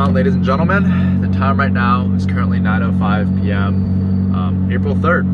on, ladies and gentlemen? The time right now is currently 9:05 p.m. April 3rd.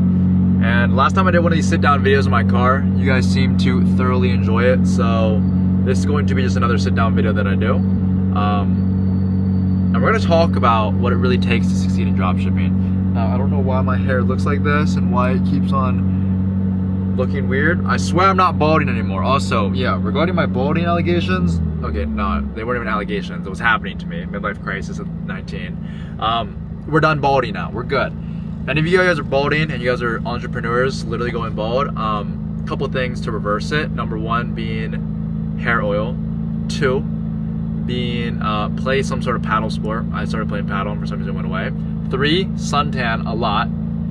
And last time I did one of these sit-down videos in my car, you guys seemed to thoroughly enjoy it. So this is going to be just another sit-down video that I do. And we're going to talk about what it really takes to succeed in dropshipping. Now, I don't know why my hair looks like this and why it keeps on looking weird. I swear I'm not balding anymore. Also, yeah, regarding my balding allegations, okay, no, they weren't even allegations. It was happening to me. Midlife crisis at 19. We're done balding now. We're good. If any of you guys are balding and you guys are entrepreneurs, literally going bald, a couple things to reverse it. Number one being hair oil. Two, being play some sort of paddle sport. I started playing paddle and for some reason it went away. Three, suntan a lot.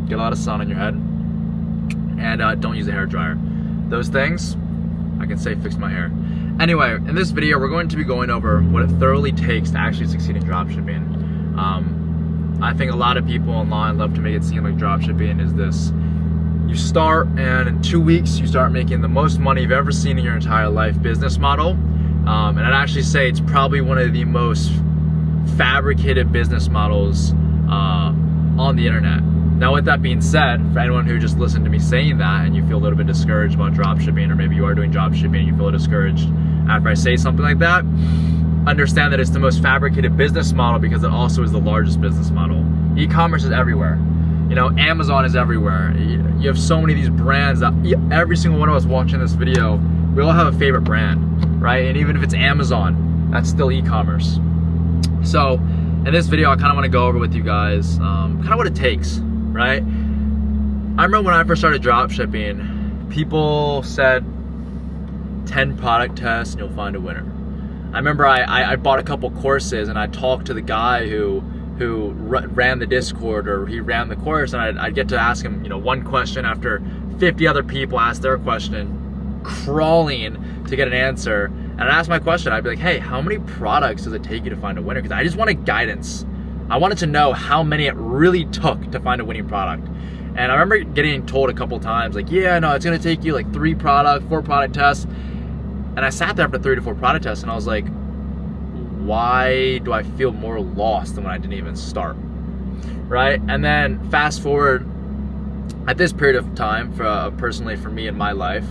Get a lot of sun on your head. And don't use a hair dryer. Those things, I can say, fix my hair. Anyway, in this video, we're going to be going over what it thoroughly takes to actually succeed in dropshipping. I think a lot of people online love to make it seem like dropshipping is this. You start, and in 2 weeks, you start making the most money you've ever seen in your entire life business model. And I'd actually say it's probably one of the most fabricated business models on the internet. Now, with that being said, for anyone who just listened to me saying that and you feel a little bit discouraged about dropshipping, or maybe you are doing dropshipping and you feel discouraged after I say something like that, understand that it's the most fabricated business model because it also is the largest business model. E-commerce is everywhere. You know, Amazon is everywhere. You have so many of these brands that every single one of us watching this video, we all have a favorite brand, right? And even if it's Amazon, that's still e-commerce. So in this video, I kind of want to go over with you guys kind of what it takes, right? I remember when I first started dropshipping, people said 10 product tests and you'll find a winner. I remember I bought a couple courses and I talked to the guy who ran the Discord, or he ran the course, and I'd get to ask him, you know, one question after 50 other people asked their question, crawling to get an answer. And I'd ask my question, I'd be like, hey, how many products does it take you to find a winner? Because I just wanted guidance. I wanted to know how many it really took to find a winning product. And I remember getting told a couple times, like, yeah, no, it's gonna take you like 4 product tests. And I sat there after 3 to 4 product tests and I was like, why do I feel more lost than when I didn't even start, right? And then fast forward, at this period of time, personally for me in my life,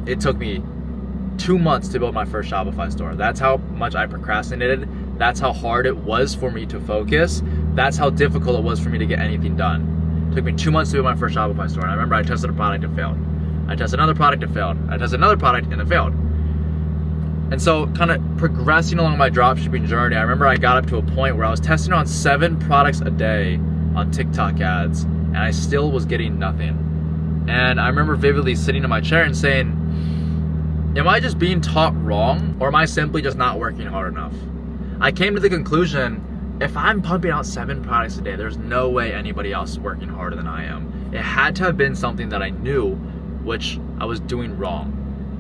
it took me 2 months to build my first Shopify store. That's how much I procrastinated. That's how hard it was for me to focus. That's how difficult it was for me to get anything done. It took me 2 months to build my first Shopify store. And I remember I tested a product, it failed. I tested another product, it failed. I tested another product and it failed. And so kind of progressing along my dropshipping journey, I remember I got up to a point where I was testing on 7 products a day on TikTok ads, and I still was getting nothing. And I remember vividly sitting in my chair and saying, am I just being taught wrong, or am I simply just not working hard enough? I came to the conclusion, if I'm pumping out 7 products a day, there's no way anybody else is working harder than I am. It had to have been something that I knew, which I was doing wrong.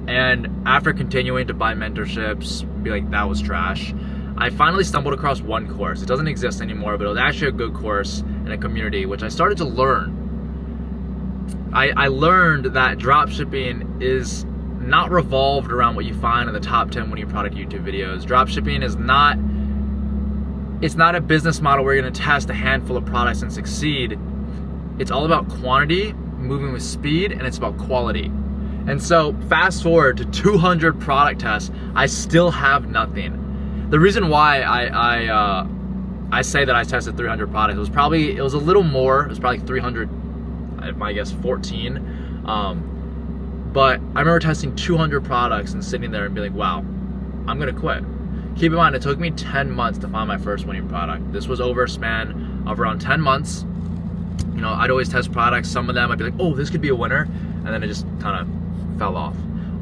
And after continuing to buy mentorships, be like, that was trash, I finally stumbled across one course. It doesn't exist anymore, but it was actually a good course in a community, which I started to learn. I learned that dropshipping is not revolved around what you find in the top 10 winning product YouTube videos. Dropshipping is not a business model where you're gonna test a handful of products and succeed. It's all about quantity, moving with speed, and it's about quality. And so fast forward to 200 product tests, I still have nothing. The reason why I say that I tested 300 products, it was a little more, it was probably 300, I guess 14. But I remember testing 200 products and sitting there and being like, wow, I'm gonna quit. Keep in mind, it took me 10 months to find my first winning product. This was over a span of around 10 months. You know, I'd always test products. Some of them I'd be like, oh, this could be a winner. And then it just kind of fell off.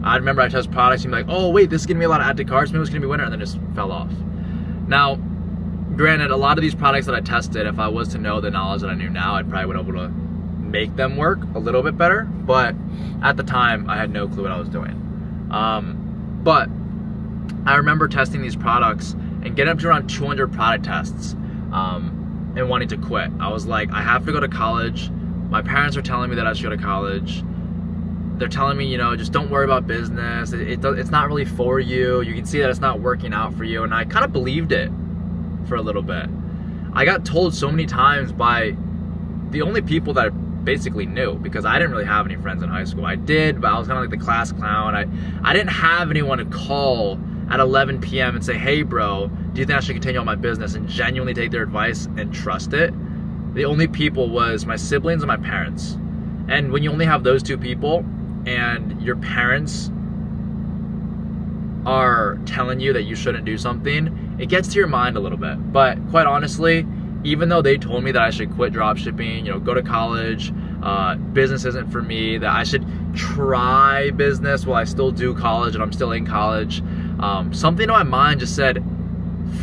I remember I test products and be like, oh wait, this is gonna be a lot of add to carts, maybe it's gonna be a winner, and then just fell off. Now, granted, a lot of these products that I tested, if I was to know the knowledge that I knew now, I'd probably would able to make them work a little bit better. But at the time, I had no clue what I was doing. But I remember testing these products and getting up to around 200 product tests and wanting to quit. I was like, I have to go to college. My parents are telling me that I should go to college. They're telling me, you know, just don't worry about business. It's not really for you. You can see that it's not working out for you. And I kind of believed it. for a little bit. I got told so many times by the only people that I basically knew, because I didn't really have any friends in high school. I did, but I was kind of like the class clown. I didn't have anyone to call at 11 p.m. and say, hey bro, do you think I should continue on my business, and genuinely take their advice and trust it. The only people was my siblings and my parents. And when you only have those two people and your parents are telling you that you shouldn't do something, it gets to your mind a little bit. But quite honestly, even though they told me that I should quit dropshipping, go to college, business isn't for me, that I should try business while I still do college and I'm still in college, something in my mind just said,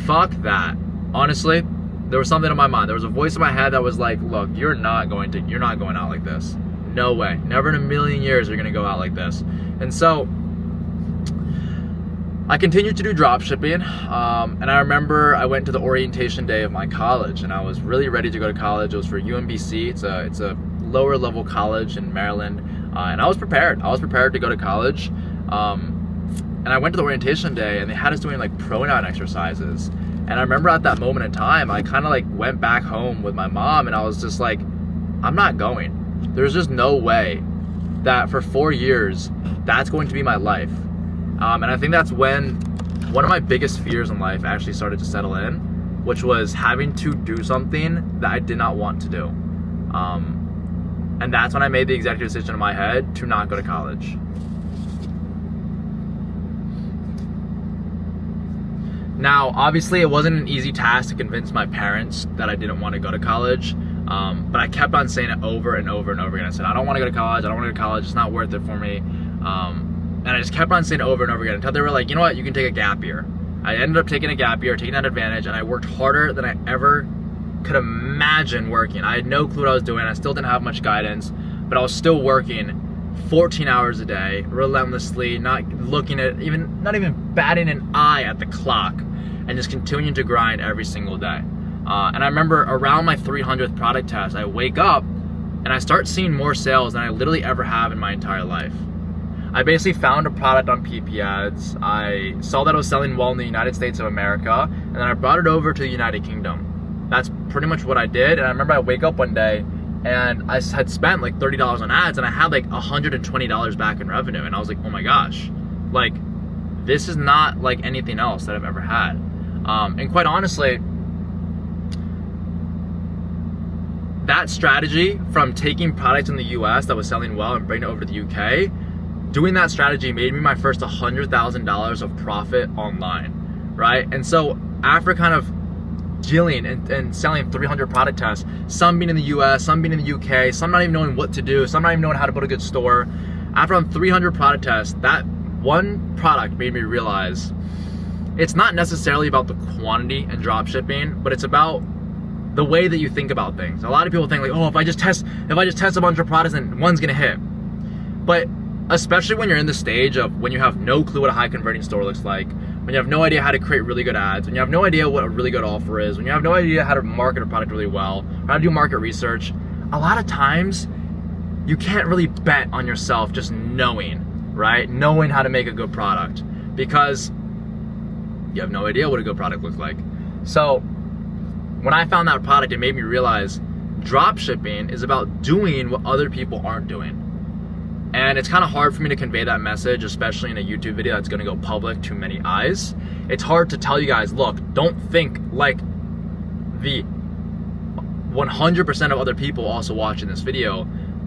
fuck that. Honestly, there was something in my mind. There was a voice in my head that was like, look, you're not going out like this. No way. Never in a million years you're going to go out like this. And so I continued to do drop shipping, and I remember I went to the orientation day of my college, and I was really ready to go to college. It was for UMBC. It's a lower level college in Maryland, and I was prepared. I was prepared to go to college, and I went to the orientation day, and they had us doing like pronoun exercises. And I remember at that moment in time, I kind of like went back home with my mom, and I was just like, I'm not going. There's just no way that for 4 years that's going to be my life. And I think that's when one of my biggest fears in life actually started to settle in, which was having to do something that I did not want to do. And that's when I made the executive decision in my head to not go to college. Now, obviously, it wasn't an easy task to convince my parents that I didn't want to go to college, but I kept on saying it over and over and over again. I said, I don't want to go to college, I don't want to go to college, it's not worth it for me. And I just kept on saying it over and over again until they were like, you know what, you can take a gap year. I ended up taking a gap year, taking that advantage, and I worked harder than I ever could imagine working. I had no clue what I was doing. I still didn't have much guidance, but I was still working 14 hours a day, relentlessly, not even batting an eye at the clock, and just continuing to grind every single day. And I remember around my 300th product test, I wake up and I start seeing more sales than I literally ever have in my entire life. I basically found a product on PP ads. I saw that it was selling well in the United States of America, and then I brought it over to the United Kingdom. That's pretty much what I did. And I remember I wake up one day and I had spent like $30 on ads, and I had like $120 back in revenue. And I was like, oh my gosh, like this is not like anything else that I've ever had. And quite honestly, that strategy from taking products in the US that was selling well and bringing it over to the UK, doing that strategy made me my first $100,000 of profit online, right? And so after kind of dealing and selling 300 product tests, some being in the US, some being in the UK, some not even knowing what to do, some not even knowing how to build a good store, after on 300 product tests, that one product made me realize it's not necessarily about the quantity and drop shipping, but it's about the way that you think about things. A lot of people think like, oh, if I just test a bunch of products, then one's gonna hit. But especially when you're in the stage of when you have no clue what a high converting store looks like, when you have no idea how to create really good ads, when you have no idea what a really good offer is, when you have no idea how to market a product really well, or how to do market research, a lot of times you can't really bet on yourself just knowing, right? Knowing how to make a good product, because you have no idea what a good product looks like. So when I found that product, it made me realize drop shipping is about doing what other people aren't doing. And it's kind of hard for me to convey that message, especially in a YouTube video that's gonna go public to many eyes. It's hard to tell you guys, look, don't think like the 100% of other people also watching this video,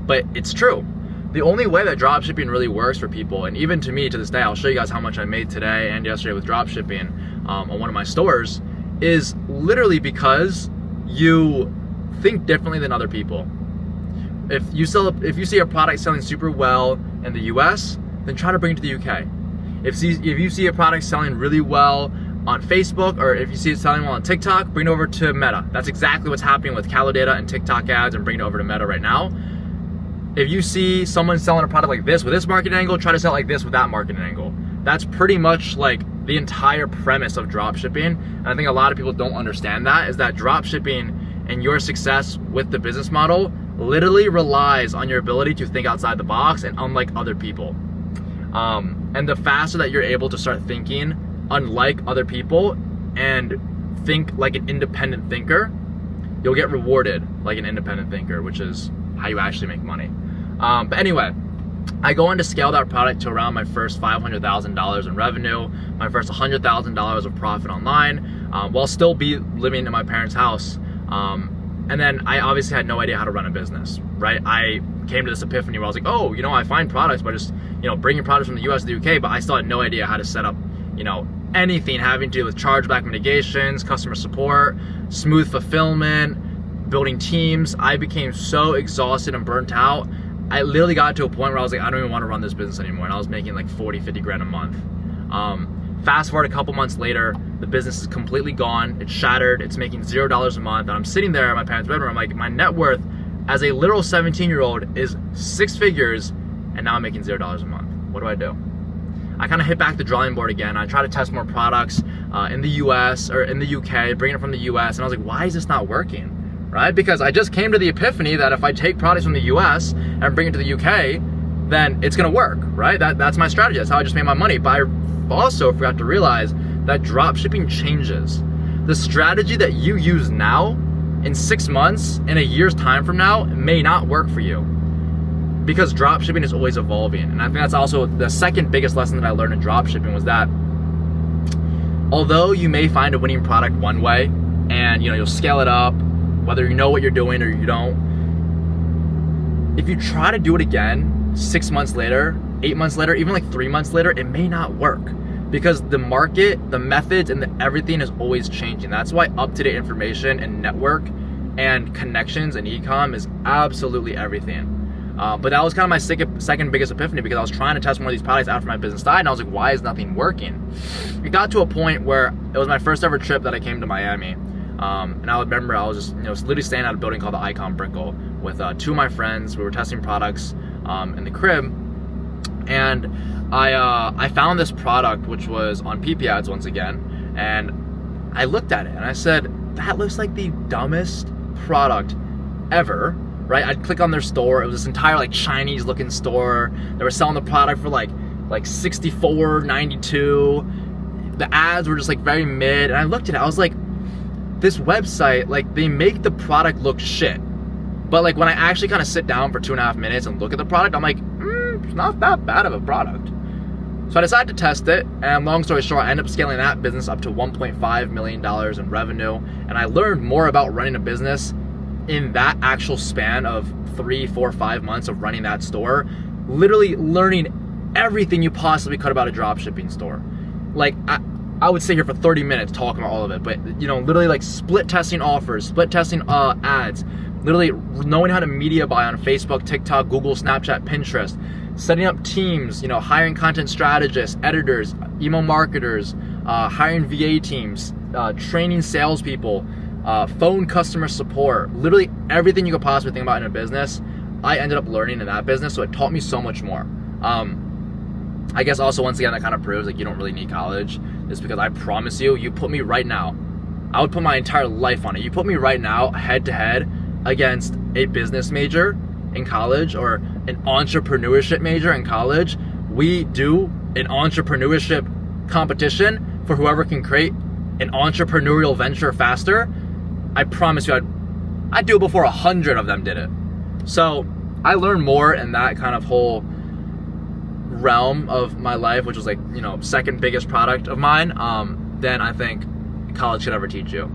but it's true. The only way that dropshipping really works for people, and even to me to this day, I'll show you guys how much I made today and yesterday with dropshipping on one of my stores, is literally because you think differently than other people. If you see a product selling super well in the US, then try to bring it to the UK. If you see a product selling really well on Facebook, or if you see it selling well on TikTok, bring it over to Meta. That's exactly what's happening with Calodata and TikTok ads, and bring it over to Meta right now. If you see someone selling a product like this with this marketing angle, try to sell it like this with that marketing angle. That's pretty much like the entire premise of dropshipping. And I think a lot of people don't understand that, is that dropshipping and your success with the business model literally relies on your ability to think outside the box and unlike other people. And the faster that you're able to start thinking unlike other people and think like an independent thinker, you'll get rewarded like an independent thinker, which is how you actually make money. But anyway, I go on to scale that product to around my first $500,000 in revenue, my first $100,000 of profit online, while still be living in my parents' house. And then I obviously had no idea how to run a business, right? I came to this epiphany where I was like, oh, I find products by just, bringing products from the US to the UK, but I still had no idea how to set up, anything having to do with chargeback mitigations, customer support, smooth fulfillment, building teams. I became so exhausted and burnt out. I literally got to a point where I was like, I don't even want to run this business anymore. And I was making like 40, 50 grand a month. Fast forward a couple months later, the business is completely gone. It's shattered. It's making $0 a month. And I'm sitting there in my parents' bedroom. I'm like, my net worth as a literal 17-year-old is 6 figures. And now I'm making $0 a month. What do I do? I kind of hit back the drawing board again. I try to test more products in the US or in the UK, bring it from the US. And I was like, why is this not working? Right? Because I just came to the epiphany that if I take products from the US and bring it to the UK, then it's gonna work, right? That's my strategy. That's how I just made my money. But I also forgot to realize that drop shipping changes. The strategy that you use now, in 6 months, in a year's time from now, may not work for you. Because drop shipping is always evolving. And I think that's also the second biggest lesson that I learned in drop shipping was that although you may find a winning product one way and you'll scale it up, whether you know what you're doing or you don't, if you try to do it again 6 months later, 8 months later, even like 3 months later, it may not work because the market, the methods, and everything is always changing. That's why up-to-date information and network and connections and e-com is absolutely everything. But that was kind of my second biggest epiphany because I was trying to test more of these products after my business died, and I was like, why is nothing working? It got to a point where it was my first ever trip that I came to Miami. And I remember I was just, literally staying at a building called the Icon Brickle with 2 of my friends. We were testing products in the crib, and I found this product which was on PP ads once again, and I looked at it and I said, that looks like the dumbest product ever, right? I'd click on their store. It was this entire like Chinese looking store. They were selling the product for like $64.92. The ads were just like very mid, and I looked at it, I was like, this website, like they make the product look shit. But like when I actually kind of sit down for 2.5 minutes and look at the product, I'm like, it's not that bad of a product. So I decided to test it, and long story short, I ended up scaling that business up to $1.5 million in revenue. And I learned more about running a business in that actual span of 3, 4, 5 months of running that store, literally learning everything you possibly could about a drop shipping store. Like I would sit here for 30 minutes talking about all of it, but literally like split testing offers, split testing ads, literally knowing how to media buy on Facebook, TikTok, Google, Snapchat, Pinterest, setting up teams, hiring content strategists, editors, email marketers, hiring VA teams, training salespeople, phone customer support, literally everything you could possibly think about in a business, I ended up learning in that business, so it taught me so much more. I guess also, once again, that kind of proves like you don't really need college, is because I promise you put me right now, I would put my entire life on it. You put me right now head to head against a business major in college or an entrepreneurship major in college. We do an entrepreneurship competition for whoever can create an entrepreneurial venture faster. I promise you I'd do it before 100 of them did it. So I learned more in that kind of whole realm of my life, which was like, second biggest product of mine, than I think college could ever teach you.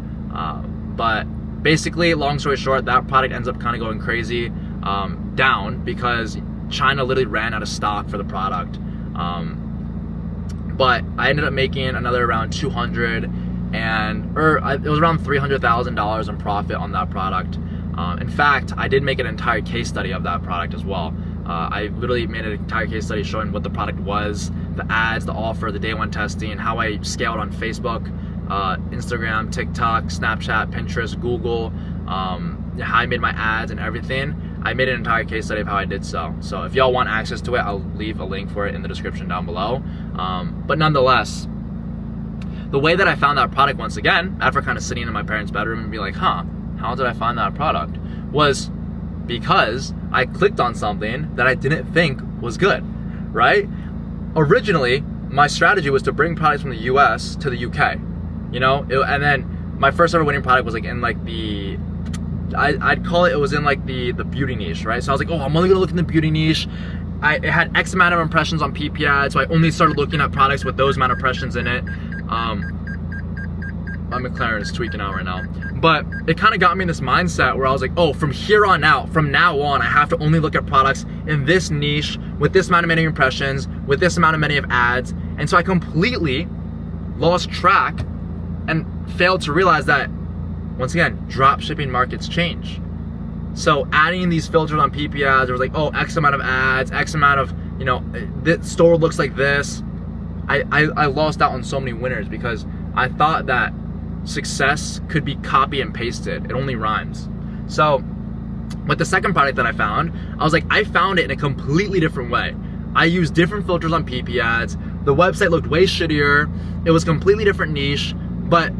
But basically, long story short, that product ends up kind of going crazy down because China literally ran out of stock for the product. But I ended up making another around it was around $300,000 in profit on that product. In fact, I did make an entire case study of that product as well. I literally made an entire case study showing what the product was, the ads, the offer, the day one testing, how I scaled on Facebook, Instagram, TikTok, Snapchat, Pinterest, Google, how I made my ads and everything. I made an entire case study of how I did so. So if y'all want access to it, I'll leave a link for it in the description down below. But nonetheless, the way that I found that product, once again, after kind of sitting in my parents' bedroom and being like, how did I find that product? Was because I clicked on something that I didn't think was good, right? Originally, my strategy was to bring products from the US to the UK, and then my first ever winning product was like in like the, I'd call it was in like the beauty niche, right? So I was like, oh, I'm only gonna look in the beauty niche. It had X amount of impressions on PP ads, so I only started looking at products with those amount of impressions in it. My McLaren is tweaking out right now. But it kind of got me in this mindset where I was like, oh, from here on out, from now on, I have to only look at products in this niche, with this amount of many impressions, with this amount of many of ads. And so I completely lost track and failed to realize that, once again, drop shipping markets change. So adding these filters on PP ads, it was like, oh, X amount of ads, X amount of, you know, this store looks like this. I lost out on so many winners because I thought that success could be copy and pasted. It only rhymes. So with the second product that I found, I was like, I found it in a completely different way. I used different filters on PP ads. The website looked way shittier. It was completely different niche, but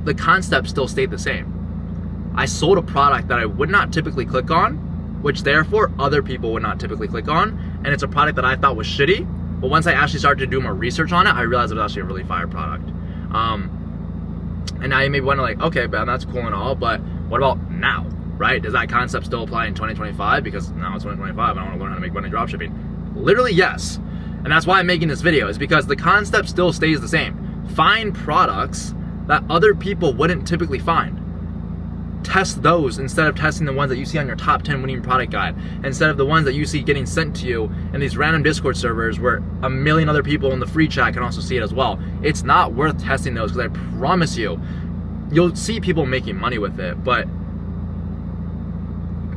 the concept still stayed the same. I sold a product that I would not typically click on, which therefore other people would not typically click on, and it's a product that I thought was shitty, but once I actually started to do more research on it, I realized it was actually a really fire product. And now you may be wondering, like, okay, Ben, that's cool and all, but what about now, right? Does that concept still apply in 2025? Because now it's 2025, I want to learn how to make money dropshipping. Literally, yes. And that's why I'm making this video, is because the concept still stays the same. Find products that other people wouldn't typically find. Test those instead of testing the ones that you see on your top 10 winning product guide, instead of the ones that you see getting sent to you in these random Discord servers where a million other people in the free chat can also see it as well. It's not worth testing those, because I promise you, you'll see people making money with it, but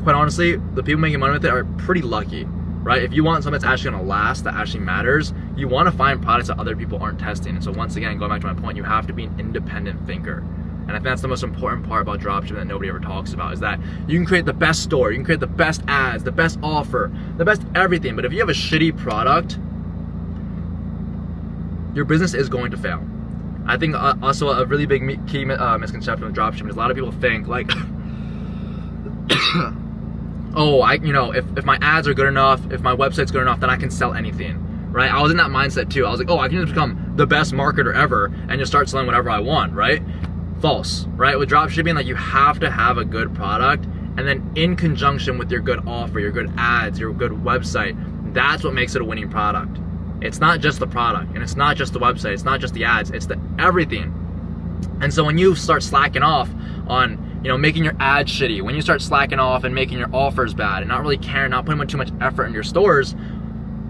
quite honestly, the people making money with it are pretty lucky, right? If you want something that's actually gonna last, that actually matters, you wanna find products that other people aren't testing. And so once again, going back to my point, you have to be an independent thinker. And I think that's the most important part about dropshipping that nobody ever talks about, is that you can create the best store, you can create the best ads, the best offer, the best everything. But if you have a shitty product, your business is going to fail. I think also a really big key misconception with dropshipping is a lot of people think like, oh, if my ads are good enough, if my website's good enough, then I can sell anything, right? I was in that mindset too. I was like, oh, I can just become the best marketer ever and just start selling whatever I want, right? False, right? With dropshipping, like, you have to have a good product, and then in conjunction with your good offer, your good ads, your good website, that's what makes it a winning product. It's not just the product, and it's not just the website, it's not just the ads, it's the everything. And so when you start slacking off on, making your ads shitty, when you start slacking off and making your offers bad and not really caring, not putting too much effort in your stores,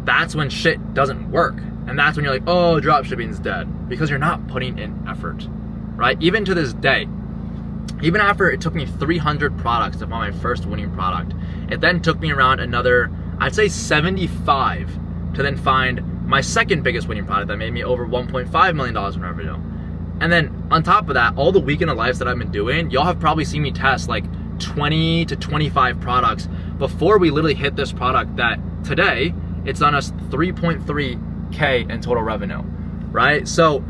that's when shit doesn't work. And that's when you're like, oh, dropshipping is dead, because you're not putting in effort. Right? Even to this day, even after it took me 300 products to find my first winning product, it then took me around another, I'd say 75 to then find my second biggest winning product that made me over $1.5 million in revenue. And then on top of that, all the weekend of lives that I've been doing, y'all have probably seen me test like 20 to 25 products before we literally hit this product that today, it's on us 3.3K in total revenue, right? So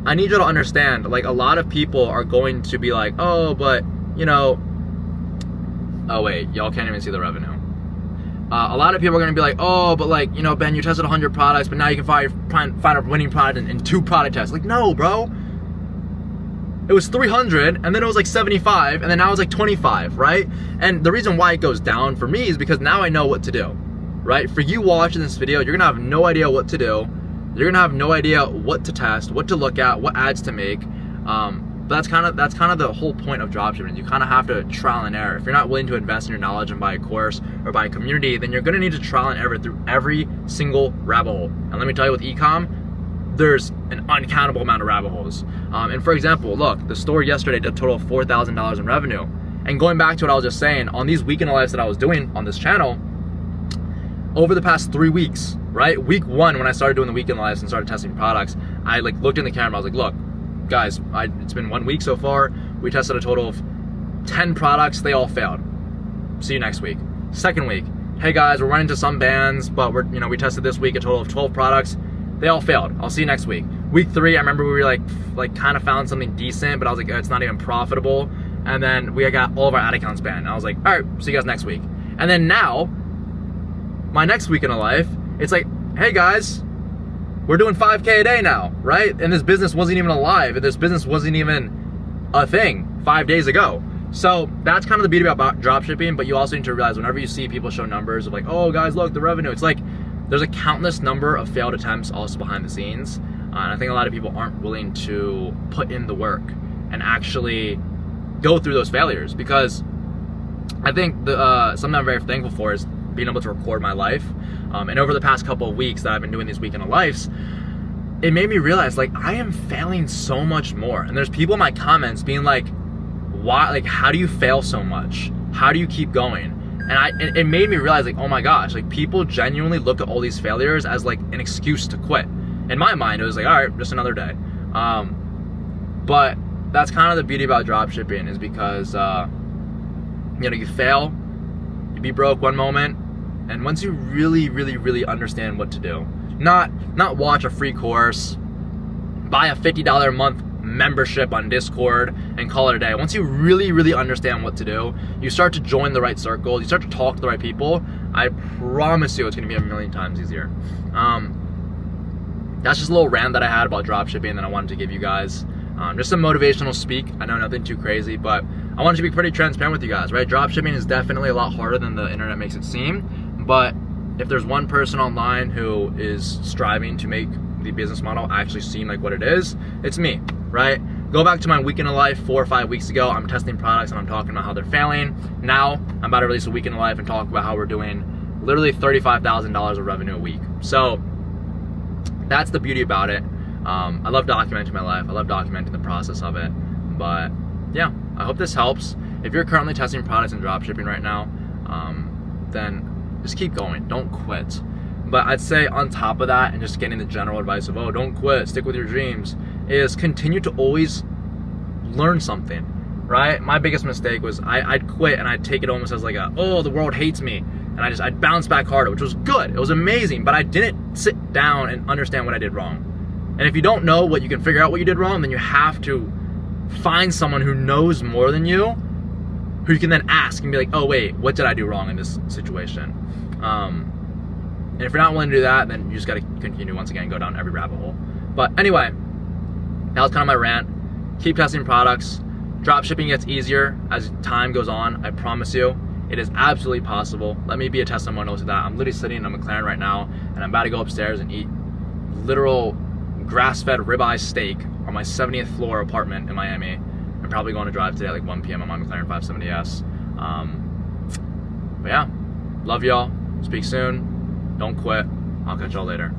I need you to understand, like, a lot of people are going to be like, oh, but, oh wait, y'all can't even see the revenue. A lot of people are going to be like, oh, but like, Ben, you tested 100 products, but now you can find a winning product in 2 product tests. Like, no, bro. It was 300, and then it was like 75, and then now it's like 25, right? And the reason why it goes down for me is because now I know what to do, right? For you watching this video, you're going to have no idea what to do. You're gonna have no idea what to test, what to look at, what ads to make. But that's kind of the whole point of dropshipping. You kind of have to trial and error. If you're not willing to invest in your knowledge and buy a course or buy a community, then you're gonna need to trial and error through every single rabbit hole. And let me tell you, with e-com, there's an uncountable amount of rabbit holes. And for example, look, the store yesterday did a total of $4,000 in revenue. And going back to what I was just saying, on these weekend lives that I was doing on this channel, over the past 3 weeks, right? Week 1, when I started doing the weekend lives and started testing products, I looked in the camera, I was like, look, guys, it's been 1 week so far. We tested a total of 10 products, they all failed. See you next week. Second week, hey guys, we're running into some bans, but we tested this week a total of 12 products. They all failed. I'll see you next week. Week 3, I remember we were like kind of found something decent, but I was like, it's not even profitable. And then we got all of our ad accounts banned. And I was like, all right, see you guys next week. And then now, my next week in a life, it's like, hey guys, we're doing 5K a day now, right? And this business wasn't even alive, and this business wasn't even a thing 5 days ago. So that's kind of the beauty about drop shipping, but you also need to realize whenever you see people show numbers of like, oh guys, look, the revenue, it's like there's a countless number of failed attempts also behind the scenes. And I think a lot of people aren't willing to put in the work and actually go through those failures, because I think something I'm very thankful for is being able to record my life. And over the past couple of weeks that I've been doing these weekend of lives, it made me realize like I am failing so much more. And there's people in my comments being like, why, like, how do you fail so much? How do you keep going? And it made me realize like, oh my gosh, like people genuinely look at all these failures as like an excuse to quit. In my mind, it was like, all right, just another day. But that's kind of the beauty about drop shipping, is because, you fail, you be broke one moment, and once you really, really, really understand what to do, not watch a free course, buy a $50 a month membership on Discord and call it a day. Once you really, really understand what to do, you start to join the right circles, you start to talk to the right people, I promise you it's going to be a million times easier. That's just a little rant that I had about dropshipping that I wanted to give you guys. Just some motivational speak. I know nothing too crazy, but I wanted to be pretty transparent with you guys, right? Dropshipping is definitely a lot harder than the internet makes it seem, but if there's one person online who is striving to make the business model actually seem like what it is, it's me, right? Go back to my weekend of life 4 or 5 weeks ago. I'm testing products and I'm talking about how they're failing. Now I'm about to release a weekend of life and talk about how we're doing literally $35,000 of revenue a week. So that's the beauty about it. I love documenting my life. I love documenting the process of it. But yeah, I hope this helps. If you're currently testing products and dropshipping right now, then just keep going. Don't quit. But I'd say on top of that, and just getting the general advice of, oh, don't quit, stick with your dreams, is continue to always learn something, right? My biggest mistake was I'd quit and I'd take it almost as like oh, the world hates me. And I'd bounce back harder, which was good. It was amazing, but I didn't sit down and understand what I did wrong. And if you don't know what you can figure out what you did wrong, then you have to find someone who knows more than you, who you can then ask and be like, oh wait, what did I do wrong in this situation? And if you're not willing to do that, then you just got to continue once again, go down every rabbit hole. But anyway, that was kind of my rant. Keep testing products. Drop shipping gets easier as time goes on. I promise you, it is absolutely possible. Let me be a testimonial to that. I'm literally sitting in a McLaren right now, and I'm about to go upstairs and eat literal grass-fed ribeye steak on my 70th floor apartment in Miami. I'm probably going to drive today at like 1 p.m. on my McLaren 570S. But yeah, love y'all. Speak soon. Don't quit. I'll catch y'all later.